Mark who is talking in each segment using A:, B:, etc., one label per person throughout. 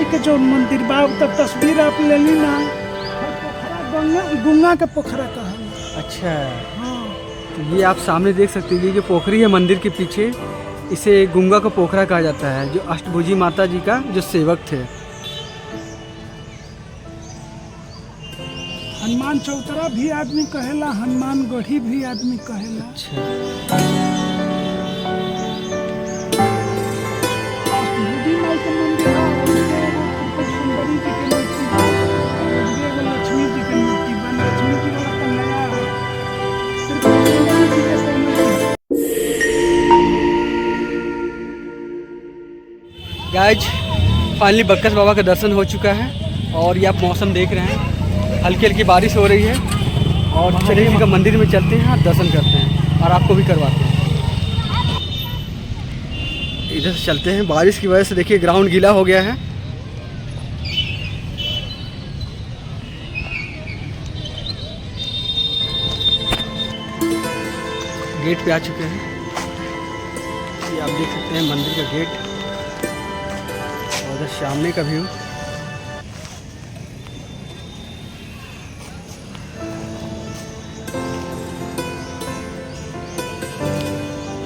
A: माई के जो मंदिर बा तब तस्वीर आप ले ली ना, गंगा के पोखरा का है।
B: अच्छा,
A: हाँ।
B: तो ये आप सामने देख सकते हैं, ये जो पोखरी है मंदिर के पीछे, इसे गंगा का पोखरा कहा जाता है, जो अष्टभुजी माता जी का जो सेवक थे।
A: हनुमान चौतरा भी आदमी कहेला, हनुमान गढ़ी भी आदमी कहेला।
B: अच्छा,
A: अष्टभुजी माई के मंदिर है, उसके ऊपर सुंदरी जी के मूर्ति है, और एगो लक्ष्मी जी के मूर्ति बा। लक्ष्मी जी वाला तो नया है, सिर्फ सुंदरी जी के मूर्ति है।
B: गाइज फाइनली बक्कस बाबा का दर्शन हो चुका है, और ये आप मौसम देख रहे हैं, हल्की हल्की बारिश हो रही है। और चलिए इनका मंदिर में चलते हैं और दर्शन करते हैं, और आपको भी करवाते हैं। इधर से चलते हैं, बारिश की वजह से देखिए ग्राउंड गीला हो गया है। गेट पे आ चुके हैं, ये आप देख सकते हैं मंदिर का गेट, और उधर सामने का व्यू।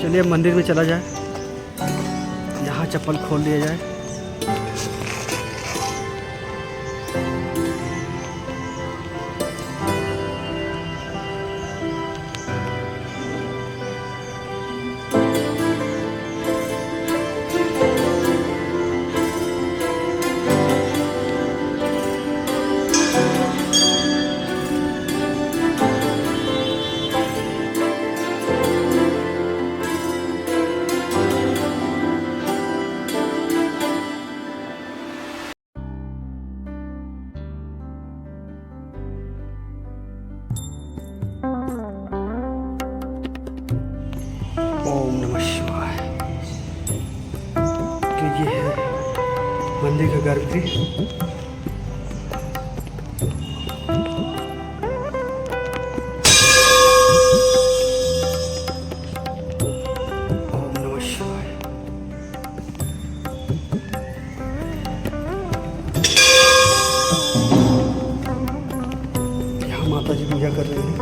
B: चलिए मंदिर में चला जाए, यहाँ चप्पल खोल लिया जाए। ओम नमः शिवाय। तो ये है मंदिर का गर्भगृह। ओम नमः शिवाय। यहाँ माता जी पूजा कर रहे हैं।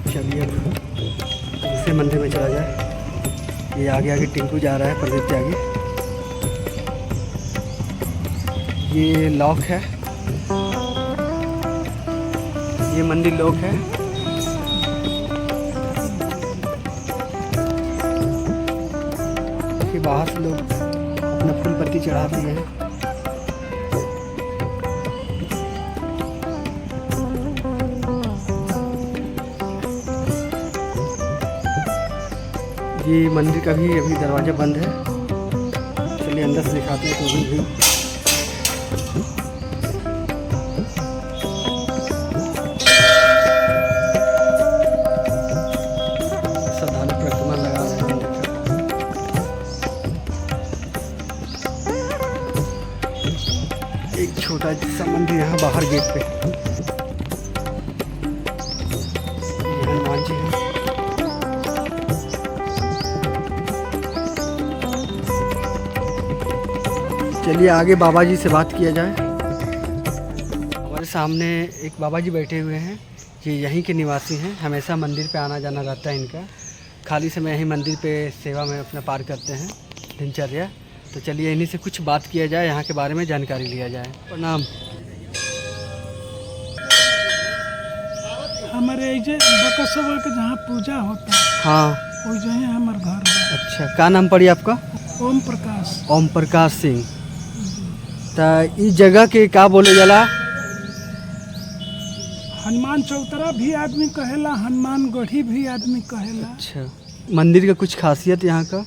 B: चलिए दूसरे मंदिर में चला जाए। ये आगे आगे टेम्पू जा रहा है प्रदीप के आगे। ये लॉक है, ये मंदिर लॉक है। फिर बाहर से लोग अपना फूल पत्ती चढ़ा दिए हैं। ये मंदिर का भी अभी दरवाज़ा बंद है। चलिए अंदर से दिखाते हैं। तो भी श्रद्धालु प्रतिमा लगा रहे हैं मंदिर का। एक छोटा सा मंदिर यहाँ बाहर गेट पे। ये हनुमान जी है। चलिए आगे बाबा जी से बात किया जाए। हमारे सामने एक बाबा जी बैठे हुए हैं, ये यहीं के निवासी हैं। हमेशा मंदिर पे आना जाना रहता है इनका। खाली समय यहीं मंदिर पे सेवा में अपना पार करते हैं दिनचर्या। तो चलिए इन्हीं से कुछ बात किया जाए, यहाँ के बारे में जानकारी लिया जाए। प्रणाम।
A: हमारे बकसवा के जहाँ पूजा होता है,
B: हाँ,
A: वो जो है हमारे घर में।
B: अच्छा, क्या नाम पड़ी आपका?
A: ओम प्रकाश।
B: ओम प्रकाश सिंह। तो इस जगह के क्या बोले जाला?
A: हनुमान चौतरा भी आदमी कहेला, हनुमान गढ़ी भी आदमी कहेला।
B: अच्छा, मंदिर का कुछ खासियत यहाँ का?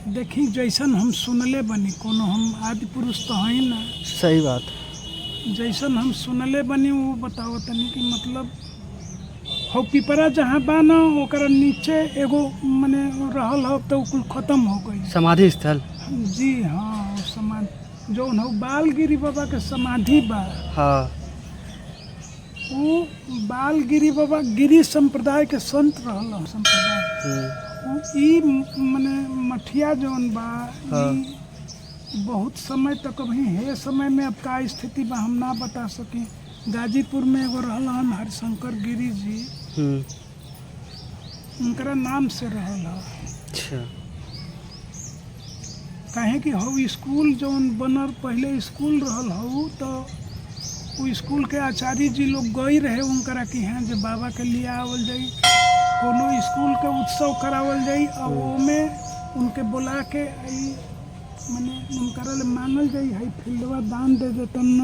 A: देखी जैसन हम सुनले बनी, कोनो हम आदि पुरुष तो है ना।
B: सही बात।
A: जैसन हम सुनले बनी वो बताओ तनी कि मतलब हो पिपरा जहाँ बा ना ओकरा नीचे एगो मने रहल हो तो कुल खत्म हो गई
B: समाधि स्थल।
A: जी हाँ, समाधि जो हो बालगिरी बाबा के समाधि बा।
B: हाँ,
A: वो बालगिरी बाबा गिरी संप्रदाय के संत रहल संप्रदाय। ई मने मठिया जौन बा
B: हाँ।
A: ई बहुत समय तक अभी है समय में अब का स्थिति बा हम ना बता सकी। गाजीपुर में एगो रहल हन हरिशंकर गिरी जी, उनकरा नाम से रहल ह।
B: अच्छा।
A: काहे कि हौ स्कूल जौन बनल पहले स्कूल रहल हौ, तो वो स्कूल के आचार्य जी लोग गई रहे उनकरा कि यहाँ जो बाबा के लिए आवल जाई, कोनो स्कूल के उत्सव करावल जाई, और ओमे उनके बुला के आई मने उनकरा ले मांगल जाई है फील्डवा दान दे देतन न,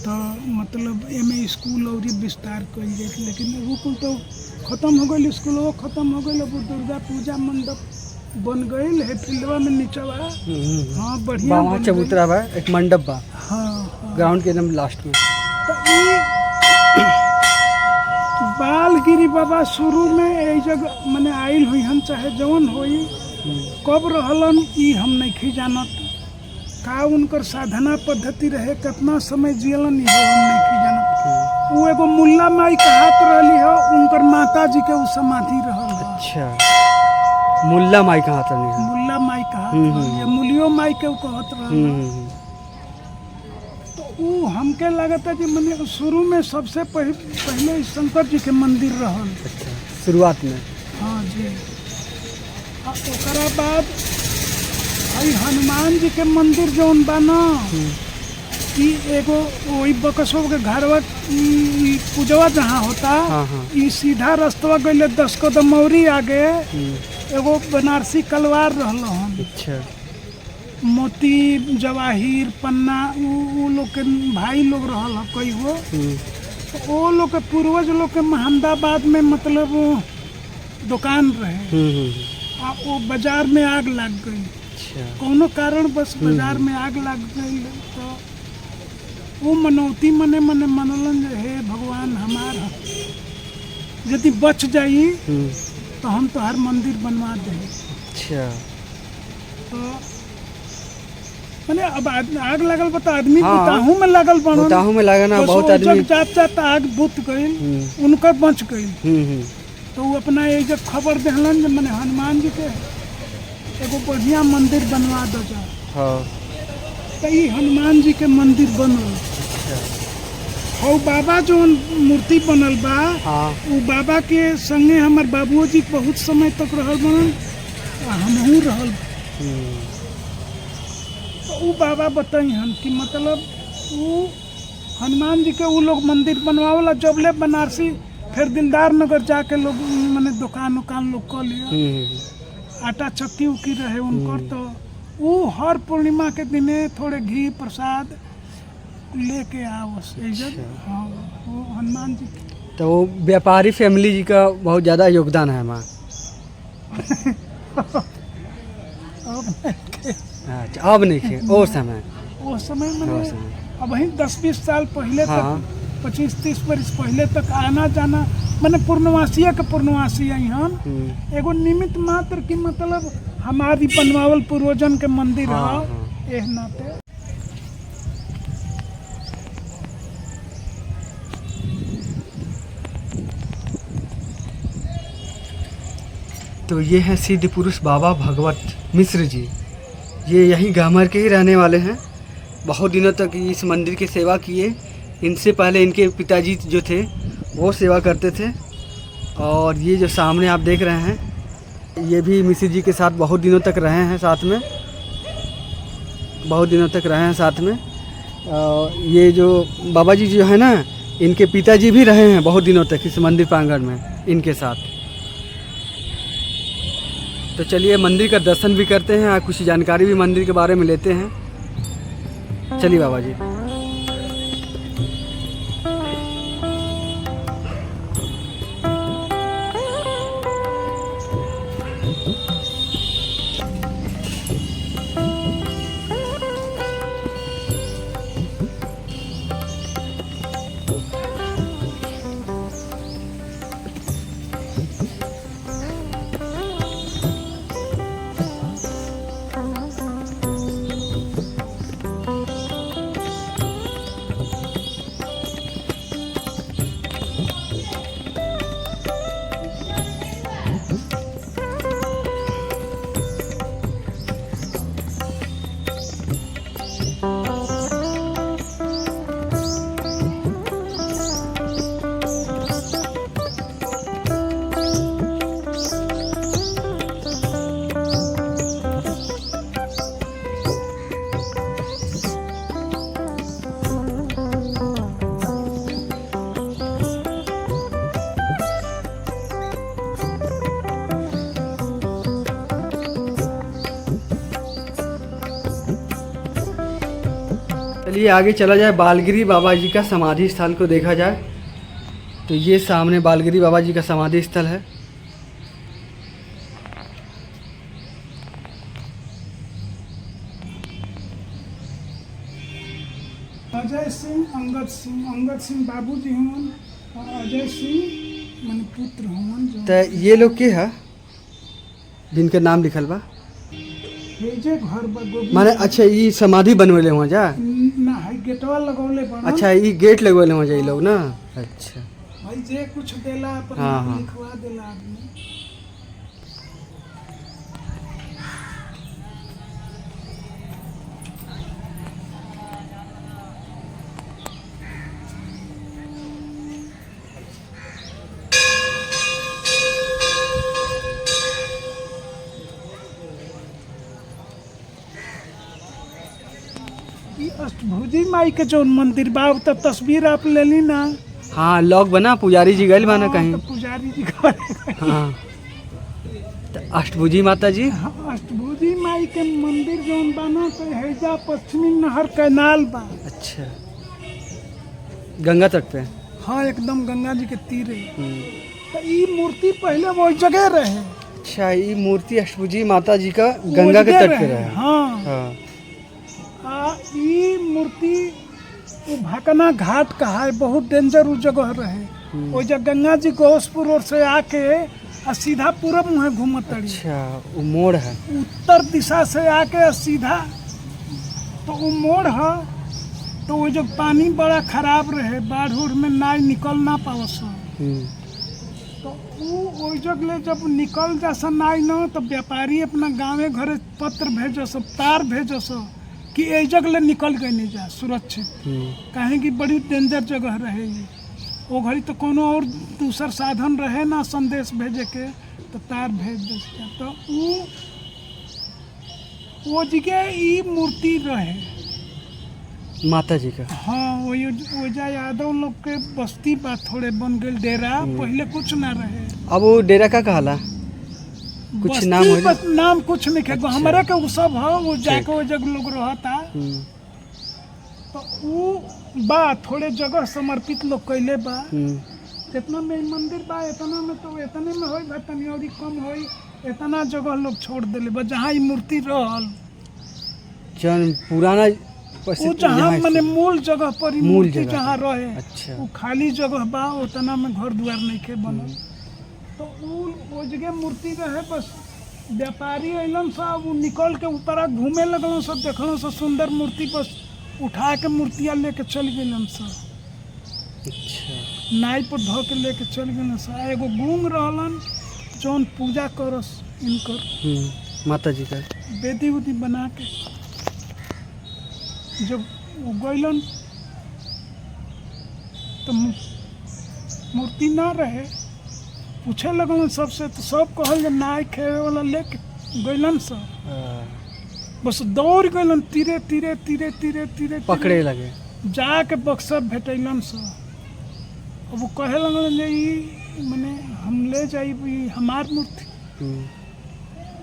A: तो मतलब एमे स्कूल और विस्तार कल जाए। लेकिन वो कुल तो खत्म हो गई, स्कूल वो खत्म हो गई। अब दुर्गा पूजा मंडप बन गई है फील्डवा में नीचवा। हाँ बढ़िया
B: वहाँ चबूतरा बा, एक मंडप बा।
A: हाँ
B: ग्राउंड के एकदम लास्ट में।
A: तो बालगिरी बाबा शुरू में यही जगह मने आयल हुई हन, चाहे जवन होई कब रहलन ई हम नहीं जानत, का उनकर साधना पद्धति रहे, कितना समय जियलन ई हम नहीं जानत। वो एगो मुल्ला माई कहत रहली हो, उनकर माता जी के उ समाधि रहल।
B: अच्छा, मुल्ला माई कहाँ था?
A: मुल्ला माई कहत रहल, ये मुलियो माई के उ कहत रहल। वो हमके लगता कि मैंने शुरू में सबसे पहले शंकर जी के मंदिर रहल।
B: अच्छा, शुरुआत में।
A: हाँ जी। ओकरा बाद भाई हनुमान जी के मंदिर जौन बा न, ई एगो वही बकसो के घरवा ई पूजवा जहाँ होता।
B: हाँ हाँ।
A: ई सीधा रास्ता गइले 10 कदम मौरी आगे एगो बनारसी कलवार रहल हन।
B: अच्छा।
A: मोती जवाहिर पन्ना उ लोग के भाई लोग रहल ह कई गो। तो वो लोग के पूर्वज लोग के महमदाबाद में मतलब दुकान रहे, आ वो बाजार में आग लग गई।
B: अच्छा।
A: कोनो कारण बस बाजार में आग लग गई, तो वो मनौती मने मने मनलन जे हे भगवान हमार यदि बच जाई तो हम तो हर मंदिर बनवा दे।
B: अच्छा।
A: तो माने अब आग लगल बता आदमी
B: हाँ,
A: बुताहू में लगल बनल,
B: बुताहू में लगा ना, बहुत आदमी
A: जात आग बुत गई, उनका बच गई। तो वो अपना एक जब खबर देहलन जे मने हनुमान जी के एगो बढ़िया मंदिर बनवा दो जा।
B: हाँ।
A: तो ये हनुमान जी के मंदिर बनल।
B: अच्छा।
A: और बाबा जो मूर्ति बनल बा,
B: हाँ।
A: वो बाबा के संगे हमार बाबूजी बहुत समय तक रहल बनल, हमहू रहल। तो वो बाबा बताई हम कि मतलब वो हनुमान जी के वो लोग मंदिर बनवावला जबले बनारसी, फिर दिलदार नगर जाके लोग मैंने दुकान उकान लोग कर लिया, आटा चक्की उकी रहे उनकर। तो वो हर पूर्णिमा के दिने थोड़े घी प्रसाद लेके आवस। हाँ, वो हनुमान जी
B: तो वो व्यापारी फैमिली जी का बहुत ज़्यादा योगदान है वहाँ। अच्छा, अब नहीं खे वो समय
A: मैंने अब वही 10-20 साल पहले तक, 25-30 वर्ष पहले तक आना जाना मैंने पूर्णवासी के पूर्णवासी यहाँ एगो निमित्त मात्र की मतलब हमारी बनवावल पूर्वजन के मंदिर है एह नाते।
B: तो ये हैं सिद्ध पुरुष बाबा भगवत मिश्र जी। ये यहीं गामर के ही रहने वाले हैं, बहुत दिनों तक इस मंदिर की सेवा किए। इनसे पहले इनके पिताजी जो थे वो सेवा करते थे। और ये जो सामने आप देख रहे हैं, ये भी मिश्र जी के साथ बहुत दिनों तक रहे हैं, साथ में बहुत दिनों तक रहे हैं साथ में। ये जो बाबा जी जो है ना, इनके पिताजी भी रहे हैं बहुत दिनों तक इस मंदिर प्रांगण में इनके साथ। तो चलिए मंदिर का दर्शन भी करते हैं और कुछ जानकारी भी मंदिर के बारे में लेते हैं। चलिए बाबा जी। चलिए आगे चला जाए, बालगिरी बाबा जी का समाधि स्थल को देखा जाए। तो ये सामने बालगिरी बाबा जी का समाधि स्थल है।
A: अजय सिंह अंगद सिंह बाबूजी हुन और अजय सिंह मन पुत्र हुन।
B: तो ये लोग के है जिनके नाम लिखल बा?
A: ये जे घर बा
B: माने अच्छा ये समाधि बनवेले हुआ जा
A: ना है गेटवा लगौले बा।
B: अच्छा ये गेट लगवेले हुआ जा ये लोग ना। अच्छा
A: भाई जे कुछ देला अपन
B: हाँ।
A: लिखवा देला आदमी। अष्टभुजी माई के जो मंदिर बा तो तस्वीर आप ले ली ना।
B: हाँ लॉक बना, पुजारी जी गए बना कहीं।
A: तो पुजारी जी का
B: हाँ तो अष्टभुजी माता जी।
A: हाँ, अष्टभुजी माई के मंदिर जो बना तो हैजा पश्चिमी नहर कैनाल बा।
B: अच्छा गंगा तट पे।
A: हाँ एकदम गंगा जी के तीरे। तो ये मूर्ति पहले वो जगह रहे।
B: अच्छा ये मूर्ति अष्टभुजी माता जी का गंगा के तट पे रहे।
A: हाँ
B: हाँ
A: ये मूर्ति वो भाकना घाट का है, बहुत डेंजर वो जगह रहे। वो जब गंगा जी गोसपुर ओर से आके और सीधा पूरब मुँह घूमत तड़ी।
B: अच्छा वो मोड़ है।
A: उत्तर दिशा से आके सीधा तो वो मोड़ है। तो वो जब पानी बड़ा खराब रहे, बाढ़ उड़ में नाव निकल ना पावस, तो वो जग ले जब निकल जा नाव न तो व्यापारी अपना गाँवे घरे पत्र भेजस, तार भेजस कि ए जग ले निकल गए नहीं जा सुरक्षित। काहे कि बड़ी डेंजर जगह रहे ये। वो घड़ी तो कोनो और दूसर साधन रहे ना संदेश भेजे के, तो तार भेज देते। तो वो जगह ये मूर्ति रहे
B: माता जी का।
A: हाँ वो जा यादव लोग के बस्ती बा, थोड़े बन गए डेरा, पहले कुछ ना रहे।
B: अब वो डेरा का कहला कुछ नाम हो
A: बस नाम कुछ नहीं है। हमारे के वो सब है, वो जाके वो जग लोग रहता। तो वो बा थोड़े जगह समर्पित लोग कैले बा। जितना में मंदिर बा इतना में तो इतने में होई, तनी और कम होई, इतना जगह लोग छोड़ देले बा जहाँ ये मूर्ति रहल।
B: जन पुराना
A: वो जहाँ मैंने मूल जगह पर ही मूर्ति जहाँ रहे।
B: अच्छा
A: वो खाली जगह बा, उतना में घर द्वार नहीं के बनल। तो वो जगह मूर्ति रहे। बस व्यापारी अलन सब वो निकल के ऊपर घूमे लगल सब, देखल सब सुंदर मूर्ति, बस उठा के मूर्तियाँ लेके चल गए सब।
B: अच्छा
A: नाई पर धो के लेके चल गए सब। एगो गूंग रहलन जौन पूजा करस इनकर
B: माता जी का
A: बेदी उदी बना के। जब वो गइलन तो मूर्ति ना रहे, पूछे लगल सबसे, तो सब कहल नाई खेवे वाला लेके गइलन सब। बस दौड़ गइलन तीरे तीरे तीरे तीरे तीरे
B: पकड़े लगे
A: जाके बक्सर भेटैलन सब। अब वो कहे लगल जे ई मने हम ले जाई हमार मूर्ति।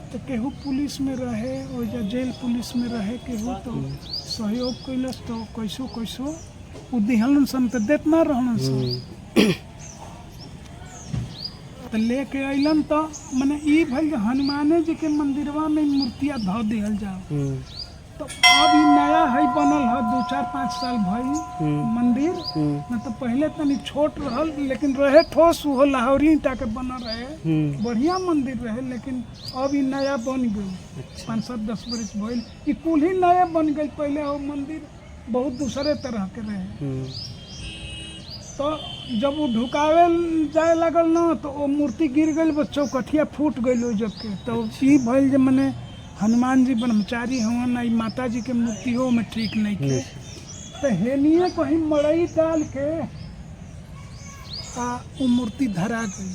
A: तो केहू पुलिस में रहे और जेल पुलिस में रहे, केहू तो सहयोग कैलस, तो कैसो वो दिहलन सन तो देत ना रहलन सन। तो लेके अलन तो मने ई भइल हनुमाने जी के मंदिरवा में मूर्तियाँ धो दिहल जाओ। तो अब ई नया है बनल है, 2-4-5 साल भई मंदिर। न तो पहले तनी छोट रहल, लेकिन रहे ठोस, वो लाहौरी ईंटा के बनल रहे, बढ़िया मंदिर रहे। लेकिन अब ई नया बन गई। 5-7-10 बरस भइल ई कुल ही नया बन गई। पहले वो मंदिर बहुत दूसरे तरह के रहे। तो जब वो ढुकावे जाए लगल ना तो वो मूर्ति गिर गई, बस चौकठिया फूट गई हो जब के। तो ई भइल जे मने हनुमान जी ब्रह्मचारी हवन, ई माता जी के मूर्ति हो में ठीक नहीं के। तो हेनिए कहीं मड़ई डाल के वो मूर्ति धरा गई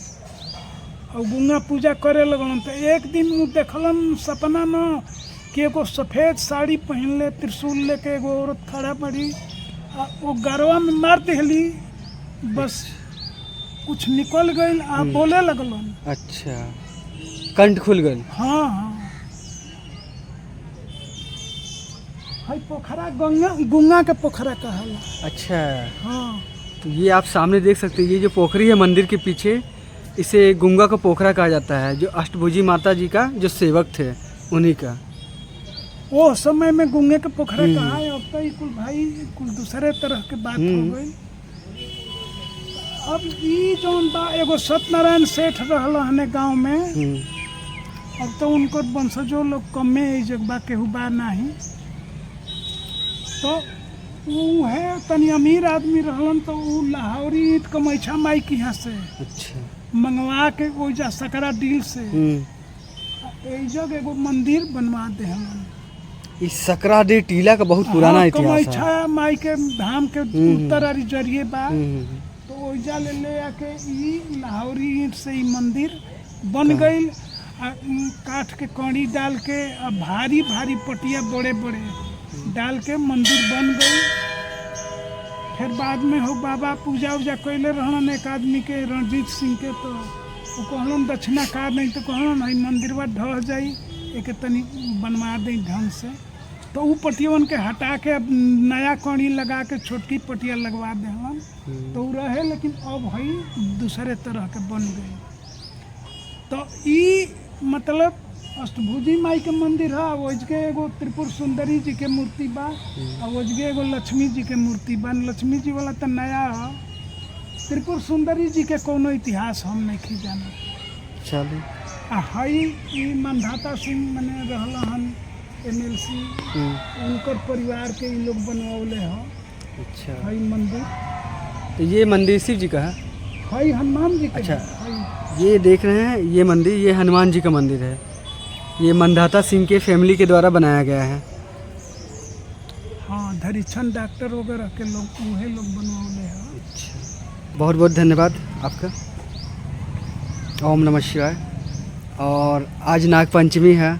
A: और गंगा पूजा करे लगलन। तो एक दिन वो देखलन सपना न कि एगो सफ़ेद साड़ी पहनले, त्रिशूल लेके एगो औरत खड़ा पड़ी, वो गरवा में मार दिहली, बस कुछ निकल गई आ बोले लगलन।
B: अच्छा कंठ खुल गई।
A: हाँ हाँ है पोखरा गुंगा के पोखरा कहला।
B: अच्छा,
A: हाँ
B: तो ये आप सामने देख सकते हैं, ये जो पोखरी है मंदिर के पीछे, इसे गुंगा का पोखरा कहा जाता है, जो अष्टभुजी माता जी का जो सेवक थे उन्हीं का।
A: वो समय में गुंगे के पोखरा कहा है, अब तो कुल भाई कुल दूसरे तरह के बात हो गई। अब ई जौन बा एगो सत्यनारायण सेठ रहल हने गांव में, अब तो उनको वंशजों लोग कमे जगबा केहू बा नहीं, तो वो है तनी अमीर आदमी रहलन, तो वो लाहौरी ईंट कमैछा माई के यहाँ से
B: अच्छा
A: मंगवा के ओइजा सकरा डील से एजग एगो मंदिर बनवा दे हम।
B: इस सकराडी टीला का बहुत पुराना इतिहास है।
A: कमैछा माई के धाम के उत्तर आरी जरिए बा, तो ओइजा ले आके ई लाहौरी ईंट से ई मंदिर बन गई। काठ के कड़ी डाल के भारी भारी पटिया बड़े बड़े डाल के मंदिर बन गई। फिर बाद में हो बाबा पूजा उजा कैले रहन एक आदमी के, रणजीत सिंह के, तो वो कहलन दक्षिणा का नहीं, तो कहलन है मंदिरवा ढह जाई, एक तनी बनवा दे ढंग से, तो वो पटियवन के हटा के अब नया कड़ी लगा के छोटकी पटिया लगवा देहलन, तो वो रहे। लेकिन अब है दूसरे तरह के बन गई। तो ई मतलब अष्टभुजी माई के मंदिर है, वजगे एगो त्रिपुर सुंदरी जी के मूर्ति बा, और वजगे एगो लक्ष्मी जी के मूर्ति बा। लक्ष्मी जी वाला तो नया है, त्रिपुर सुंदरी जी के कोनो इतिहास हम नहीं जाना। चलिए हई ई मानधाता सिंह मने रहल हन MLC, उनकर परिवार के ई लोग बनवले ह।
B: अच्छा,
A: हई मंदिर,
B: तो ये मंदिर शिव जी का है?
A: हई हनुमान जी का।
B: अच्छा, ये देख रहे हैं ये मंदिर, ये हनुमान जी का मंदिर है। ये मानधाता सिंह के फैमिली के द्वारा बनाया गया है।
A: हाँ, धरिछन डॉक्टर वगैरह के लोग उहे लोग बनवले हैं।
B: अच्छा, बहुत बहुत धन्यवाद आपका। ओम नमः शिवाय। और आज नाग पंचमी है,